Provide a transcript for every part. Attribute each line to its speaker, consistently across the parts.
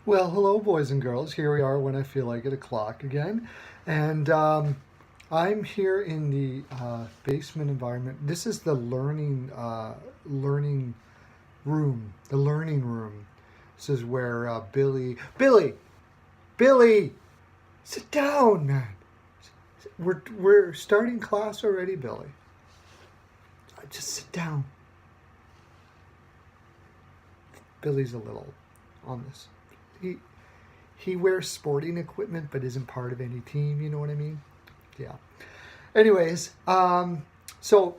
Speaker 1: Well, hello, boys and girls. Here we are when I feel like it o'clock again. And I'm here in the basement environment. This is the learning room, the learning room. This is where Billy, sit down, man. We're starting class already, Billy. Just sit down. Billy's a little on this. He he wears sporting equipment but isn't part of any team. You know what I mean? Yeah. Anyways, so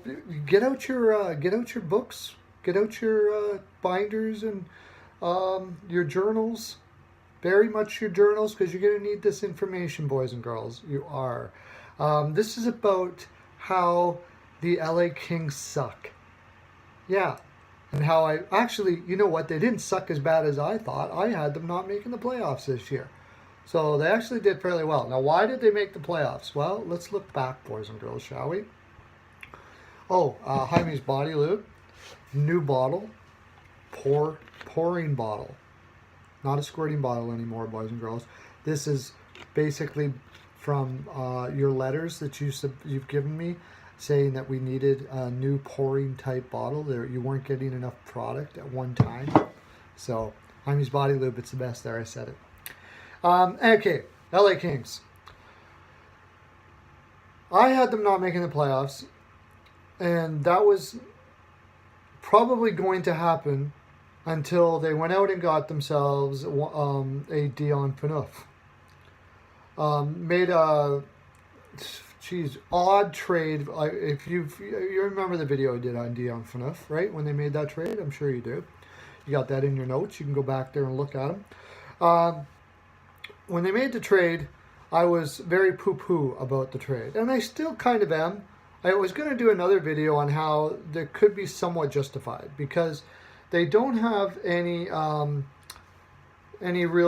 Speaker 1: get out your books, get out your binders and your journals. Very much your journals because you're going to need this information, boys and girls. You are. This is about how the LA Kings suck. Yeah. And how I actually, you know what, they didn't suck as bad as I thought. I had them not making the playoffs this year. So they actually did fairly well. Now, why did they make the playoffs? Well, let's look back, boys and girls, shall we? Oh, Jaime's Body Lube, new bottle, pouring bottle. Not a squirting bottle anymore, boys and girls. This is basically from your letters that you've given me, saying that we needed a new pouring type bottle. There, you weren't getting enough product at one time. So, Jaime's Body Lube, it's the best there. I said it. Okay, LA Kings. I had them not making the playoffs, and that was probably going to happen until they went out and got themselves a Dion Phaneuf. Made a odd trade. If you remember the video I did on Dion Phaneuf, right? When they made that trade, I'm sure you do. You got that in your notes. You can go back there and look at them. When they made the trade, I was very poo-poo about the trade, and I still kind of am. I was going to do another video on how there could be somewhat justified because they don't have any real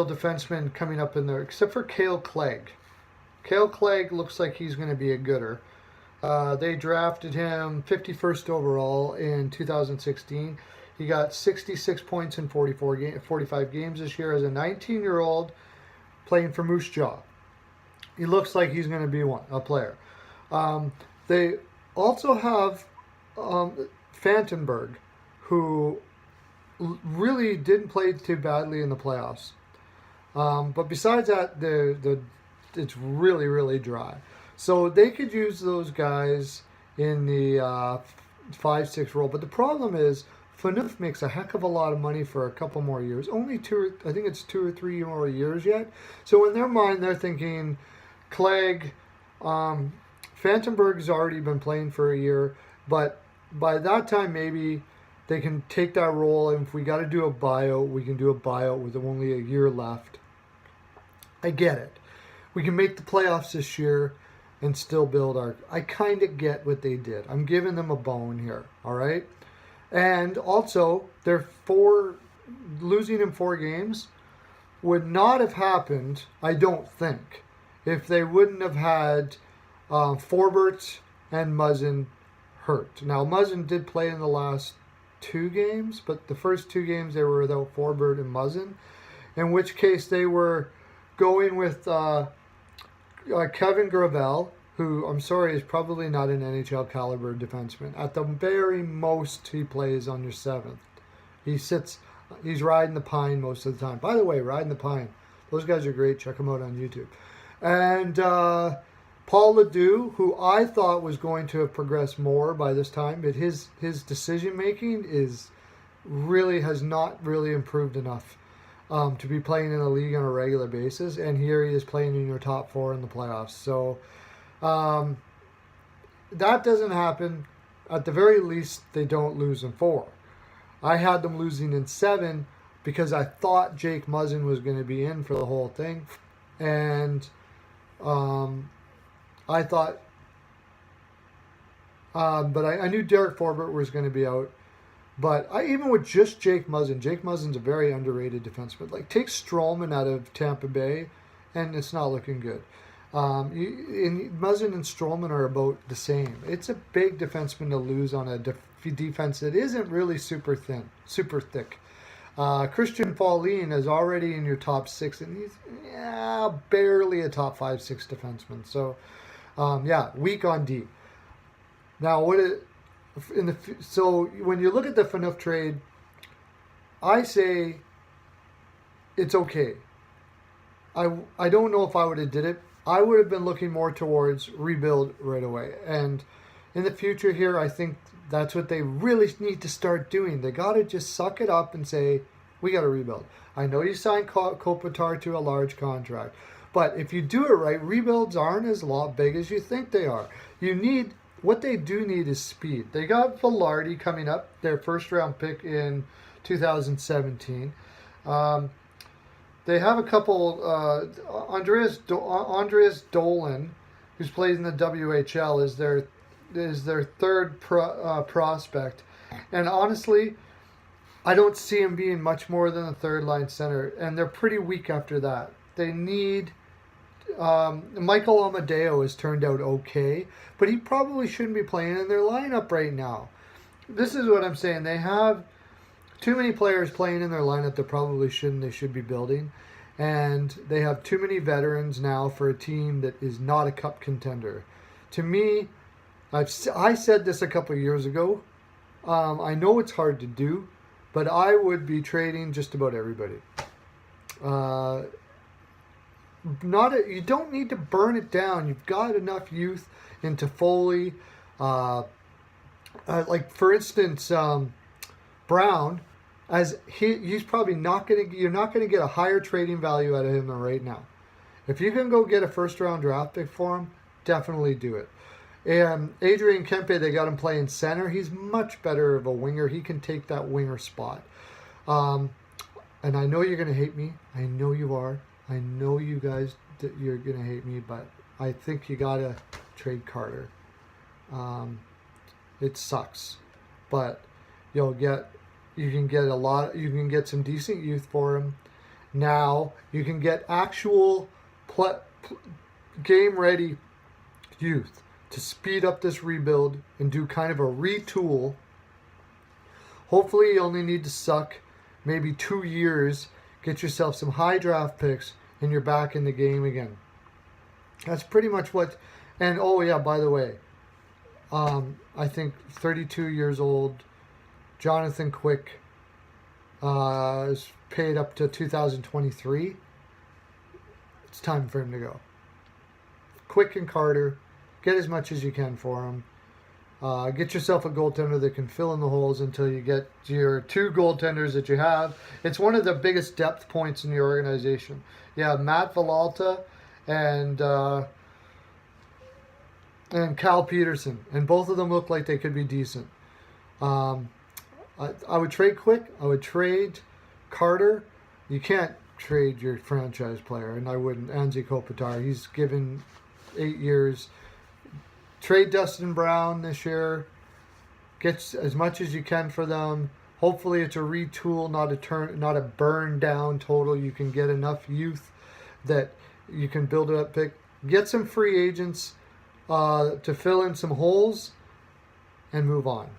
Speaker 1: defensemen coming up in there except for Cale Clegg. Cale Clegg looks like he's going to be a gooder. They drafted him 51st overall in 2016. He got 66 points in 45 games this year as a 19-year-old playing for Moose Jaw. He looks like he's going to be a player. They also have Fantenberg, who really didn't play too badly in the playoffs. But besides that, it's really, really dry. So they could use those guys in the 5-6 role. But the problem is, Phaneuf makes a heck of a lot of money for a couple more years. Only I think it's 2 or 3 more years yet. So in their mind, they're thinking, Clegg, Fantenberg's already been playing for a year. But by that time, maybe they can take that role. And if we got to do a buyout, we can do a buyout with only a year left. I get it. We can make the playoffs this year and still build our... I kind of get what they did. I'm giving them a bone here, all right? And also, losing in 4 games would not have happened, I don't think, if they wouldn't have had Forbert and Muzzin hurt. Now, Muzzin did play in the last 2 games, but the first 2 games they were without Forbert and Muzzin, in which case they were going with Kevin Gravel, who, I'm sorry, is probably not an NHL caliber defenseman. At the very most, he plays on your 7th. He's riding the pine most of the time. By the way, riding the pine, those guys are great. Check them out on YouTube. And Paul Ledoux, who I thought was going to have progressed more by this time, but his decision-making has not really improved enough to be playing in the league on a regular basis, and here he is playing in your top 4 in the playoffs. So that doesn't happen. At the very least, they don't lose in 4. I had them losing in 7 because I thought Jake Muzzin was going to be in for the whole thing, and I thought, but I knew Derek Forbert was going to be out. But even with just Jake Muzzin's a very underrated defenseman. Like, take Stroman out of Tampa Bay, and it's not looking good. Muzzin and Stroman are about the same. It's a big defenseman to lose on a defense that isn't really super thick. Christian Pauline is already in your top 6, and he's barely a top 5-6 defenseman. So, weak on D. Now, so when you look at the Phaneuf trade, I say it's okay. I don't know if I would have did it. I would have been looking more towards rebuild right away. And in the future here, I think that's what they really need to start doing. They got to just suck it up and say, we got to rebuild. I know you signed Kopitar to a large contract, but if you do it right, rebuilds aren't as big as you think they are. What they do need is speed. They got Velarde coming up, their first-round pick in 2017. They have a couple, Andreas Dolan, who's played in the WHL, is their third prospect. And honestly, I don't see him being much more than a third-line center, and they're pretty weak after that. They need... Michael Amadeo has turned out okay, but he probably shouldn't be playing in their lineup right now. This is what I'm saying. They have too many players playing in their lineup that probably shouldn't. They should be building. And they have too many veterans now for a team that is not a cup contender. To me, I said this a couple of years ago. I know it's hard to do, but I would be trading just about everybody. You don't need to burn it down. You've got enough youth in Toffoli. Like for instance, Brown, he's probably you're not gonna get a higher trading value out of him than right now. If you can go get a first-round draft pick for him, definitely do it. And Adrian Kempe, they got him playing center. He's much better of a winger. He can take that winger spot. And I know you're gonna hate me. I know you are. I know you guys, you're going to hate me, but I think you got to trade Carter. It sucks, but you can get some decent youth for him. Now you can get actual game ready youth to speed up this rebuild and do kind of a retool. Hopefully you only need to suck maybe 2 years. Get yourself some high draft picks, and you're back in the game again. That's pretty much what... And, oh, yeah, by the way, I think 32 years old, Jonathan Quick is paid up to 2023. It's time for him to go. Quick and Carter, get as much as you can for him. Get yourself a goaltender that can fill in the holes until you get your 2 goaltenders that you have. It's one of the biggest depth points in your organization. Yeah, Matt Villalta and Cal Peterson, and both of them look like they could be decent. I would trade Quick. I would trade Carter. You can't trade your franchise player, and I wouldn't. Anze Kopitar, he's given 8 years. Trade Dustin Brown this year. Get as much as you can for them. Hopefully it's a retool, not a burn down total. You can get enough youth that you can build it up. Get some free agents to fill in some holes and move on.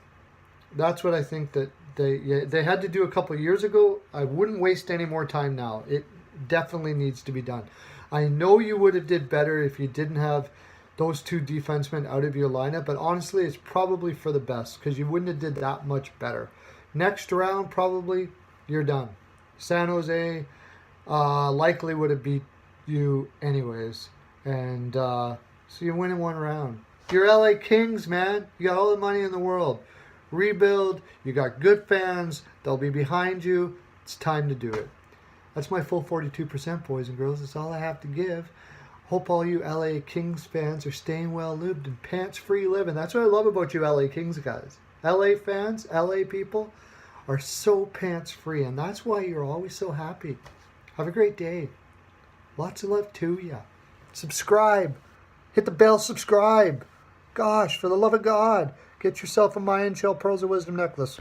Speaker 1: That's what I think that they had to do a couple of years ago. I wouldn't waste any more time now. It definitely needs to be done. I know you would have did better if you didn't have those 2 defensemen out of your lineup, but honestly, it's probably for the best because you wouldn't have did that much better. Next round, probably, you're done. San Jose likely would have beat you anyways, and so you win in 1 round. You're LA Kings, man. You got all the money in the world. Rebuild. You got good fans. They'll be behind you. It's time to do it. That's my full 42%, boys and girls. That's all I have to give. Hope all you LA Kings fans are staying well-lived and pants-free living. That's what I love about you LA Kings guys. LA fans, LA people are so pants-free, and that's why you're always so happy. Have a great day. Lots of love to you. Subscribe. Hit the bell, subscribe. Gosh, for the love of God, get yourself a my NHL Pearls of Wisdom necklace.